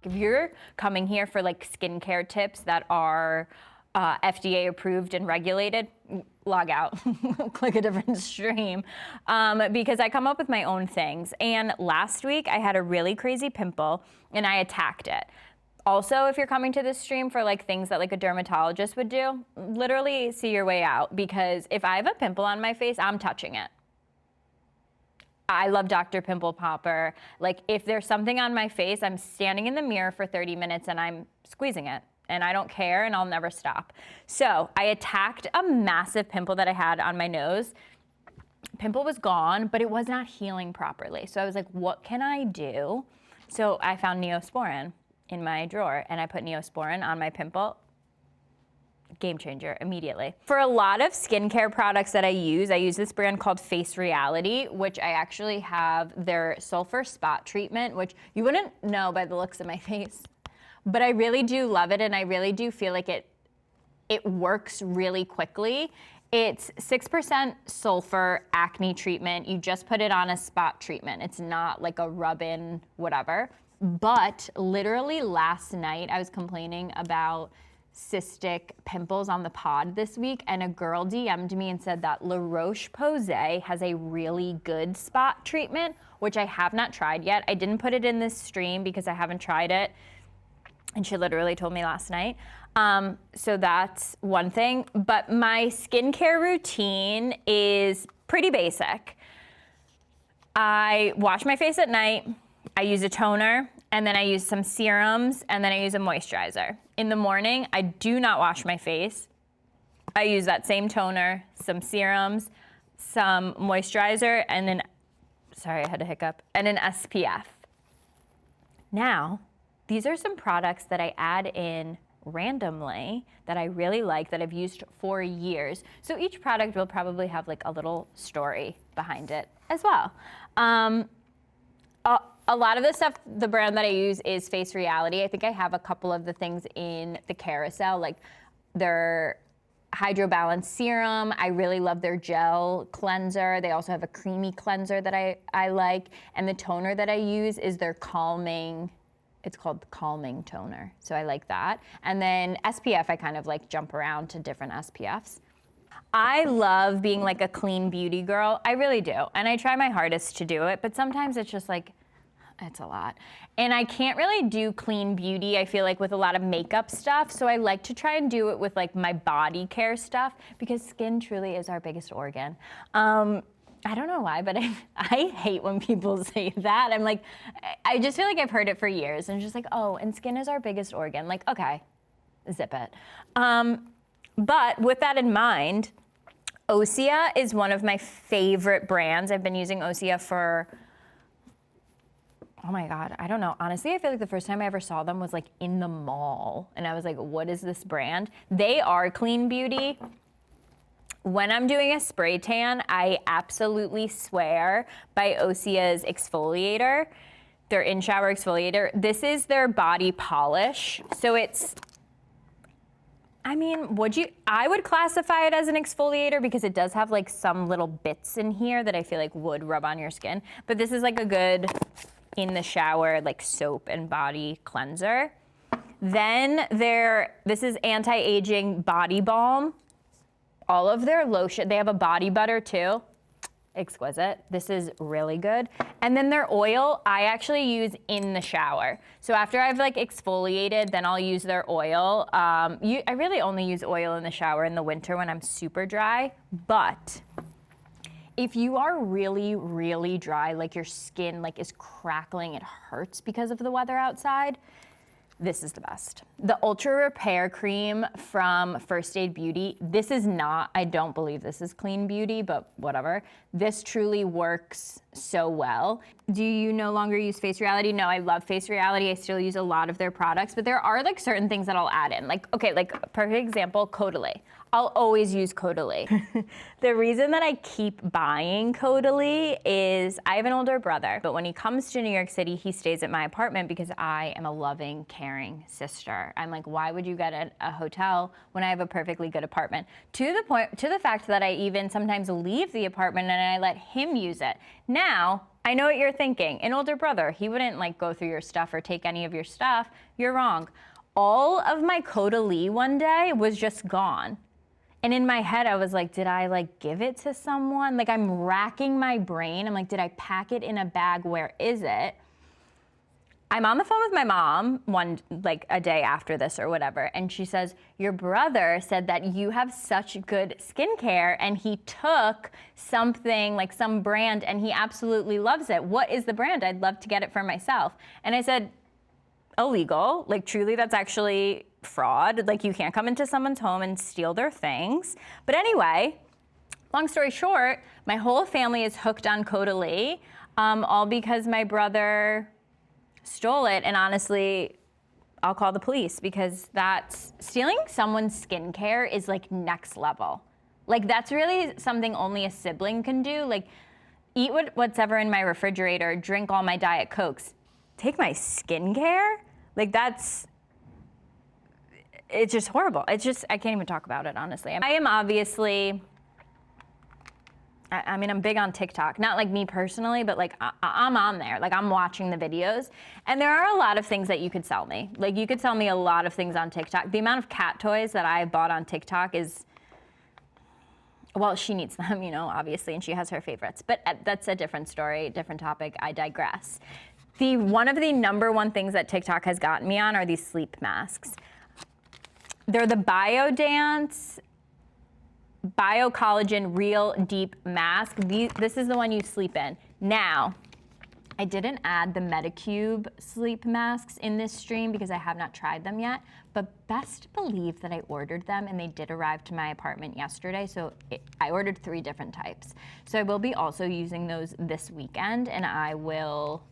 If you're coming here for like skincare tips that are FDA approved and regulated, log out, click a different stream, because I come up with my own things. And last week I had a really crazy pimple and I attacked it. Also, if you're coming to this stream for like things that like a dermatologist would do, literally see your way out, because if I have a pimple on my face, I'm touching it. I love Dr. Pimple Popper. Like if there's something on my face, I'm standing in the mirror for 30 minutes and I'm squeezing it. And I don't care, and I'll never stop. So I attacked a massive pimple that I had on my nose. Pimple was gone, but it was not healing properly. So I was like, what can I do? So I found Neosporin in my drawer, and I put Neosporin on my pimple. Game changer immediately. For a lot of skincare products that I use this brand called Face Reality, which I actually have their sulfur spot treatment, which you wouldn't know by the looks of my face. But I really do love it, and I really do feel like it works really quickly. It's 6% sulfur acne treatment. You just put it on a spot treatment. It's not like a rub-in, whatever. But literally last night, I was complaining about cystic pimples on the pod this week, and a girl DM'd me and said that La Roche-Posay has a really good spot treatment, which I have not tried yet. I didn't put it in this stream because I haven't tried it. And she literally told me last night. So that's one thing. But my skincare routine is pretty basic. I wash my face at night. I use a toner, and then I use some serums, and then I use a moisturizer. In the morning, I do not wash my face. I use that same toner, some serums, some moisturizer, and then, sorry, I had a hiccup, and an SPF. Now, these are some products that I add in randomly that I really like, that I've used for years. So each product will probably have like a little story behind it as well. A lot of the stuff, the brand that I use is Face Reality. I think I have a couple of the things in the carousel, like their Hydro Balance Serum. I really love their gel cleanser. They also have a creamy cleanser that I like. And the toner that I use is their calming, it's called Calming Toner. So I like that. And then SPF, I kind of like jump around to different SPFs. I love being like a clean beauty girl. I really do. And I try my hardest to do it, but sometimes it's just like, it's a lot. And I can't really do clean beauty, I feel like, with a lot of makeup stuff. So I like to try and do it with like my body care stuff, because skin truly is our biggest organ. I don't know why, but I hate when people say that. I'm like, I just feel like I've heard it for years, and just like, oh, and skin is our biggest organ. Like, okay, zip it. But with that in mind, Osea is one of my favorite brands. I've been using Osea for, oh my God, I don't know. Honestly, I feel like the first time I ever saw them was like in the mall, and I was like, what is this brand? They are clean beauty. When I'm doing a spray tan, I absolutely swear by Osea's exfoliator, their in-shower exfoliator. This is their body polish. So it's, I mean, I would classify it as an exfoliator, because it does have like some little bits in here that I feel like would rub on your skin. But this is like a good in the shower, like soap and body cleanser. Then this is anti-aging body balm. All of their lotion, they have a body butter too. Exquisite. This is really good. And then their oil, I actually use in the shower. So after I've like exfoliated, then I'll use their oil. I really only use oil in the shower in the winter when I'm super dry. But if you are really, really dry, like your skin like is crackling, it hurts because of the weather outside, this is the best. The Ultra Repair Cream from First Aid Beauty. This is not, I don't believe this is clean beauty, but whatever. This truly works so well. Do you no longer use Face Reality? No, I love Face Reality. I still use a lot of their products, but there are like certain things that I'll add in. Like, okay, like perfect example, Caudalie. I'll always use Caudalie. The reason that I keep buying Caudalie is I have an older brother, but when he comes to New York City, he stays at my apartment because I am a loving, caring sister. I'm like, why would you get a hotel when I have a perfectly good apartment? To the fact that I even sometimes leave the apartment and I let him use it. Now, Now, I know what you're thinking. An older brother, he wouldn't like go through your stuff or take any of your stuff. You're wrong. All of my Caudalie one day was just gone. And in my head, I was like, did I like give it to someone? Like I'm racking my brain. I'm like, did I pack it in a bag? Where is it? I'm on the phone with my mom like a day after this or whatever, and she says, your brother said that you have such good skincare and he took something like some brand and he absolutely loves it. What is the brand? I'd love to get it for myself. And I said, illegal. Like truly, that's actually fraud. Like you can't come into someone's home and steal their things. But anyway, long story short, my whole family is hooked on Caudalie, all because my brother stole it. And honestly, I'll call the police because that's stealing someone's skincare is like next level. Like that's really something only a sibling can do. Like eat what's ever in my refrigerator, drink all my Diet Cokes, take my skincare. Like it's just horrible. It's just, I can't even talk about it, honestly. I am obviously, I mean, I'm big on TikTok, not like me personally, but like I'm on there, like I'm watching the videos, and there are a lot of things that you could sell me. Like you could sell me a lot of things on TikTok. The amount of cat toys that I bought on TikTok is, well, she needs them, you know, obviously, and she has her favorites, but that's a different story, different topic, I digress. One of the number one things that TikTok has gotten me on are these sleep masks. They're the BioDance Biocollagen Real Deep Mask. This is the one you sleep in. Now, I didn't add the Medicube sleep masks in this stream because I have not tried them yet, but best believe that I ordered them and they did arrive to my apartment yesterday, so I ordered 3 different types. So I will be also using those this weekend, and I will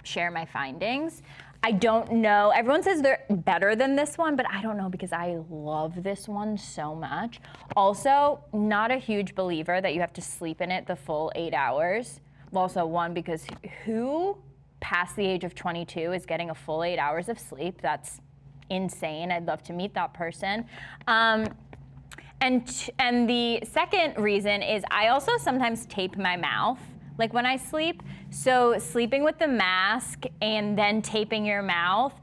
share my findings. I don't know, everyone says they're better than this one, but I don't know because I love this one so much. Also, not a huge believer that you have to sleep in it the full 8 hours. Also, one, because who past the age of 22 is getting a full 8 hours of sleep? That's insane. I'd love to meet that person. And the second reason is I also sometimes tape my mouth, like when I sleep. So sleeping with the mask and then taping your mouth,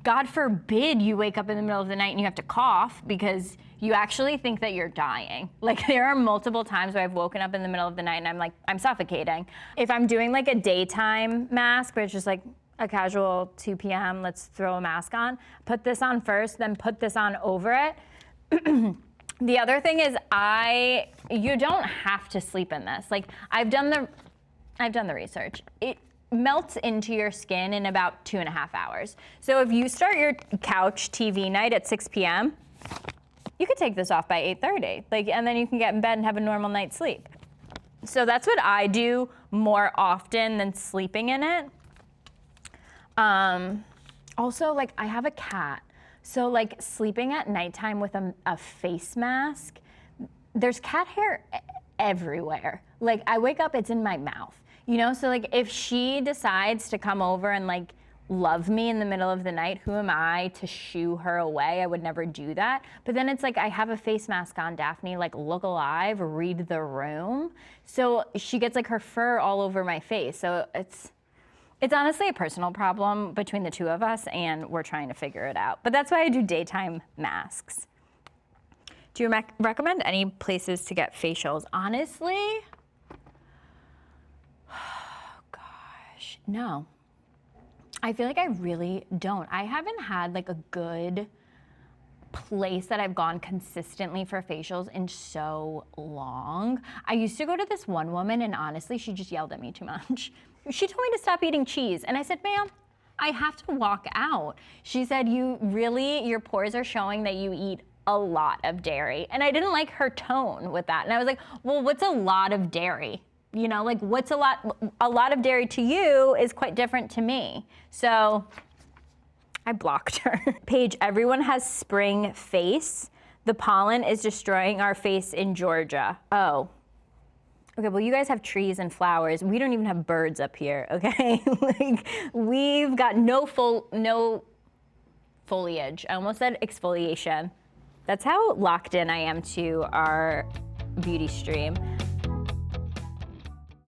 God forbid you wake up in the middle of the night and you have to cough because you actually think that you're dying. Like there are multiple times where I've woken up in the middle of the night and I'm like, I'm suffocating. If I'm doing like a daytime mask, where it's just like a casual 2 p.m., let's throw a mask on, put this on first, then put this on over it. The other thing is you don't have to sleep in this. Like I've done the research. It melts into your skin in about 2.5 hours. So if you start your couch TV night at 6 p.m., you could take this off by 8:30, and then you can get in bed and have a normal night's sleep. So that's what I do more often than sleeping in it. Also, like I have a cat, so like sleeping at nighttime with a face mask, there's cat hair everywhere. Like I wake up, it's in my mouth. You know, so like if she decides to come over and like love me in the middle of the night, who am I to shoo her away? I would never do that. But then it's like I have a face mask on, Daphne, like look alive, read the room. So she gets like her fur all over my face. So it's honestly a personal problem between the two of us, and we're trying to figure it out. But that's why I do daytime masks. Do you recommend any places to get facials? Honestly, no, I feel like I really don't. I haven't had like a good place that I've gone consistently for facials in so long. I used to go to this one woman and honestly, she just yelled at me too much. She told me to stop eating cheese. And I said, ma'am, I have to walk out. She said, your pores are showing that you eat a lot of dairy. And I didn't like her tone with that. And I was like, well, what's a lot of dairy? You know, like what's a lot of dairy to you is quite different to me. So I blocked her. Paige, everyone has spring face. The pollen is destroying our face in Georgia. Oh. Okay, well, you guys have trees and flowers. We don't even have birds up here, okay? Like, we've got no foliage. I almost said exfoliation. That's how locked in I am to our beauty stream.